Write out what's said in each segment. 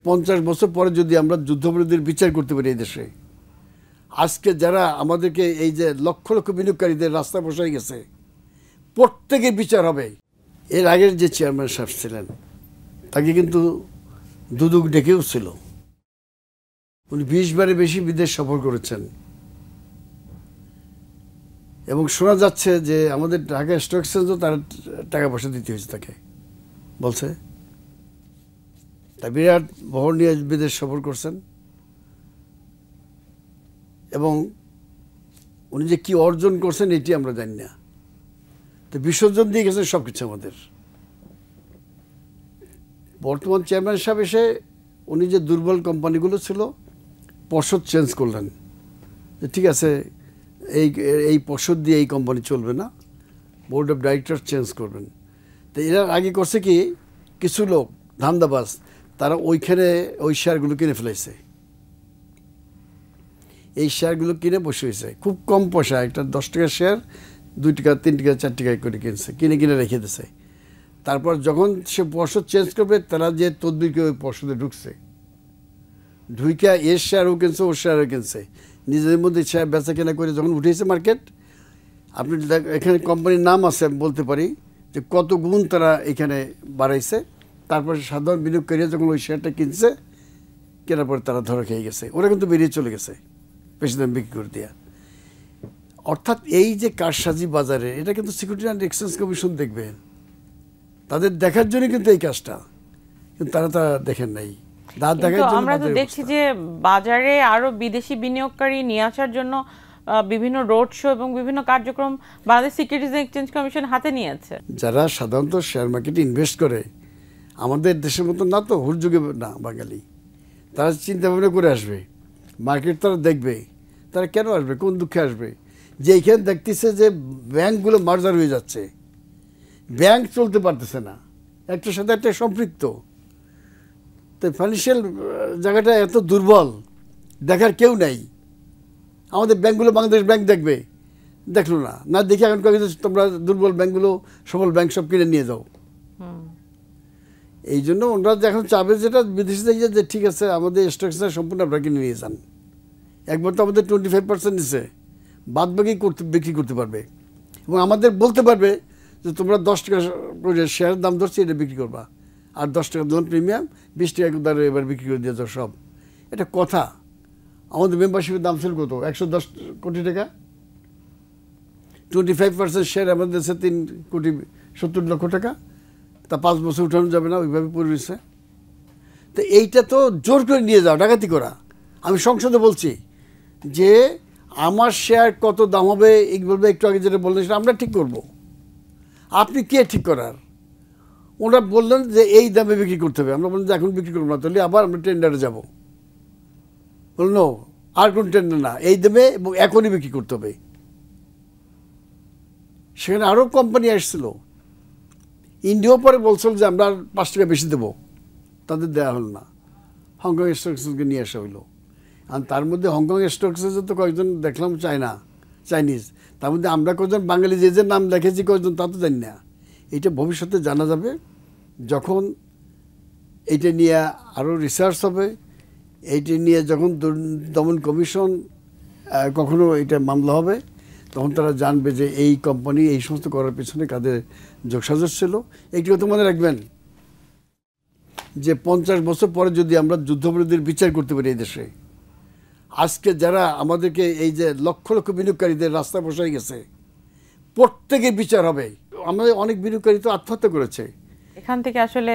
50 বছর পরে যদি আমরা যুদ্ধাপরাধীদের বিচার করতে পারি এই দেশে, আজকে যারা আমাদেরকে এই যে লক্ষ লক্ষ বিনিয়োগকারীদের রাস্তা বসাই গেছে, প্রত্যেকের বিচার হবে। এর আগের যে চেয়ারম্যান সাহেব ছিলেন তাকে কিন্তু দুদক ডেকেও ছিল। উনি 20 বারের বেশি বিদেশ সফর করেছেন এবং শোনা যাচ্ছে যে আমাদের ঢাকা স্টক এক্সচেঞ্জও তার টাকা পয়সা দিতে হয়েছে তাকে, বলছে। তা বিরাট বহর নিয়ে বিদেশ সফর করছেন এবং উনি যে কি অর্জন করছেন এটি আমরা জানি না। তো বিসর্জন দিয়ে গেছেন সব কিছু আমাদের। বর্তমান চেয়ারম্যান সাহেব এসে উনি যে দুর্বল কোম্পানিগুলো ছিল পর্ষদ চেঞ্জ করলেন, যে ঠিক আছে এই পর্ষদ দিয়ে এই কোম্পানি চলবে না, বোর্ড অফ ডাইরেক্টর চেঞ্জ করবেন। তো এরা আগে করছে কি, কিছু লোক ধান্দাবাজ তারা ওইখানে ওই শেয়ারগুলো কিনে ফেলেছে। এই শেয়ারগুলো কিনে বসে হয়েছে খুব কম পয়সা, একটা 10 টাকার শেয়ার 2 টাকা 3 টাকা 4 টাকায় করে কিনছে, কিনে রেখে দিয়েছে। তারপর যখন সে পর্ষদ চেঞ্জ করবে তারা যে তদবিরকে ওই পর্ষদে ঢুকছে, ঢুইকা এর শেয়ারও কিনছে ওর শেয়ারও কিনছে, নিজেদের মধ্যে শেয়ার বেচা কেনা করে যখন উঠেছে মার্কেট, আপনি এখানে কোম্পানির নাম আছে আমি বলতে পারি যে কত গুণ তারা এখানে বাড়াইছে। তারপর সাধারণ বিনিয়োগকারীরা যখন ওই শেয়ারটা কিনছে, কেনার পর তারা ধরা খেয়ে গেছে, ওরা কিন্তু বেরিয়ে চলে গেছে বেশি দাম বিক্রি করে দেওয়া। অর্থাৎ এই যে কারসাজি বাজারে, এটা কিন্তু সিকিউরিটি অ্যান্ড এক্সচেঞ্জ কমিশন দেখবে, তাদের দেখার জন্য কিন্তু এই কাজটা, কিন্তু তারা দেখেন নাই। আমরা তো দেখছি যে বাজারে আরো বিদেশি বিনিয়োগকারী নিয়ে আসার জন্য বিভিন্ন রোড শো এবং বিভিন্ন কার্যক্রম বাংলাদেশ সিকিউরিটিজ এক্সচেঞ্জ কমিশন হাতে নিয়েছে। যারা সাধারণত শেয়ার মার্কেটে ইনভেস্ট করে আমাদের দেশের মতো না, তো হুড়যুগে না বাঙালি, তারা চিন্তা ভাবনা করে আসবে, মার্কেট তারা দেখবে। তারা কেন আসবে, কোন দুঃখে আসবে? যে এইখানে দেখতেছে যে ব্যাংকগুলো মার্জার হয়ে যাচ্ছে, ব্যাংক চলতে পারতেছে না, একটার সাথে একটা সম্পৃক্ত। তো ফাইন্যান্সিয়াল জায়গাটা এত দুর্বল, দেখার কেউ নাই। আমাদের ব্যাংকগুলো বাংলাদেশ ব্যাংক দেখবে, দেখলো না দেখে এখন কবে তোমরা দুর্বল ব্যাংকগুলো সবল ব্যাংক সব কিনে নিয়ে যাও। এই জন্য ওনারা এখন চাবে যেটা বিদেশে দেখে যে ঠিক আছে আমাদের স্টক এক্সচেঞ্জ সম্পূর্ণ আপনারা কিনে নিয়ে যান। একবার তো আমাদের 25% নিচ্ছে, বাদ বাকি বিক্রি করতে পারবে এবং আমাদের বলতে পারবে যে তোমরা 10 টাকা করে শেয়ারের দাম ধরছি, এটা বিক্রি করবা, আর 10 টাকা দিলাম প্রিমিয়াম, 20 টাকা দ্বারা এবার বিক্রি করে দিয়ে যাও সব। এটা কথা। আমাদের মেম্বারশিপের দাম ছিল কত, 110 কোটি টাকা। 25% শেয়ার আমাদের দেশে 3,70,00,000 টাকা। তা 5 বছর উঠানো যাবে না, ওইভাবে পড়েছে। তো এইটা তো জোর করে নিয়ে যাও, ডাকাতি করা। আমি সংসদে বলছি যে আমার শেয়ার কত দাম হবে, বলবে একটু আগে যেটা বললেন সেটা আমরা ঠিক করব, আপনি কে ঠিক করার? ওরা বললেন যে এই দামে বিক্রি করতে হবে, আমরা বললাম যে এখন বিক্রি করবো না, তাহলে আবার আমরা টেন্ডারে যাব। বলল আর কোন টেন্ডার না, এই দামে এবং এখনই বিক্রি করতে হবে। সেখানে আরও কোম্পানি আসছিল, ইন্ডিয়াও পরে বলছিল যে আমরা 5 টাকা বেশি দেবো, তাদের দেওয়া হলো না। হংকং স্টক এক্সচেঞ্জকে নিয়ে আসা হইলো। আর তার মধ্যে হংকং স্টক এক্সচেঞ্জে তো কয়েকজন দেখলাম চাইনিজ, তার মধ্যে আমরা কয়েকজন বাঙালি যে নাম দেখেছি কয়েকজন তা তো জানি না। এটা ভবিষ্যতে জানা যাবে যখন এইটা নিয়ে আরও রিসার্চ হবে, এইটা নিয়ে যখন দমন কমিশন কখনো এটা মামলা হবে, তখন তারা জানবে যে এই কোম্পানি এই সমস্ত করার পেছনে কাদের যোগসাজশ ছিল। একটি কথা মনে রাখবেন যে 50 বছর পরে যদি আমরা যুদ্ধাপরাধীদের বিচার করতে পারি এই দেশে, আজকে যারা আমাদেরকে এই যে লক্ষ লক্ষ বিনিয়োগকারীদের রাস্তা বসাই গেছে, প্রত্যেকের বিচার হবে। আমাদের অনেক বিনিয়োগকারী তো আত্মহত্যা করেছে। এখান থেকে আসলে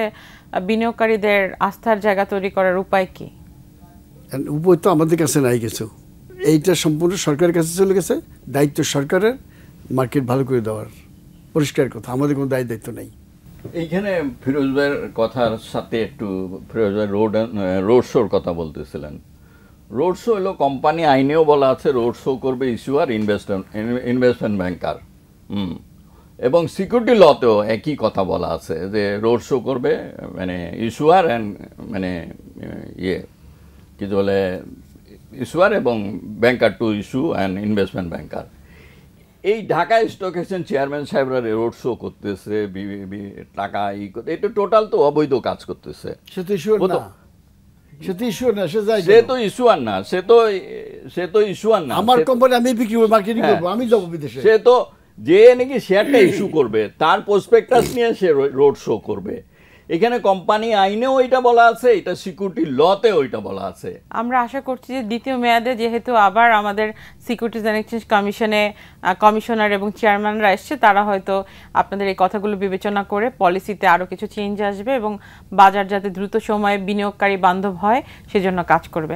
বিনিয়োগকারীদের আস্থার জায়গা তৈরি করার উপায় কি? উপায় তো আমাদের কাছে নাই কিছু, এইটা সম্পূর্ণ সরকারের কাছে চলে গেছে। দায়িত্ব সরকারের মার্কেট ভালো করে দেওয়ার, পরিষ্কার কথা, আমাদের কোনো দায়িত্ব নাই। এইখানে ফিরোজ ভাইয়ের কথার সাথে একটু ফিরোজ ভাই রোড শোর কথা বলতেছিলেন। রোড শো হলো কোম্পানি আইনেও বলা আছে রোড শো করবে ইস্যুয়ার ইনভেস্টমেন্ট ব্যাংকার, এবং সিকিউরিটি লতেও একই কথা বলা আছে যে রোড শো করবে মানে ইস্যুয়ার অ্যান্ড মানে কি বলে ইস্যুয়ার এবং banker to issue and investment banker. এই ঢাকা স্টক এক্সচেঞ্জ চেয়ারম্যান সাহেবরা রোড শো করতেছে, টাকা এটা টোটাল তো অবৈধ কাজ করতেছে। সে তো ইস্যুয়ার না, সে তো ইস্যু না, সে যায় সে কেন? তো ইস্যুয়ার না, সে তো ইস্যুয়ার না, আমার কোম্পানি আমি বিক্রি করবো, মার্কেটিং হ্যাঁ। করবো, আমি যাবো বিদেশে। সে তো যে নাকি শেয়ারটা ইস্যু করবে তার প্রসপেক্টাস নিয়ে সে রোড শো করবে। এখানে কোম্পানি আইনেও এটা বলা আছে, এটা সিকিউরিটি লতে ওইটা বলা আছে। আমরা আশা করছি যে দ্বিতীয় মেয়াদে যেহেতু আবার আমাদের সিকিউরিটিজ অ্যান্ড এক্সচেঞ্জ কমিশনে কমিশনার এবং চেয়ারম্যানরা এসছে, তারা হয়তো আপনাদের এই কথাগুলো বিবেচনা করে পলিসিতে আরও কিছু চেঞ্জ আসবে এবং বাজার যাতে দ্রুত সময়ে বিনিয়োগকারী বান্ধব হয় সেজন্য কাজ করবে।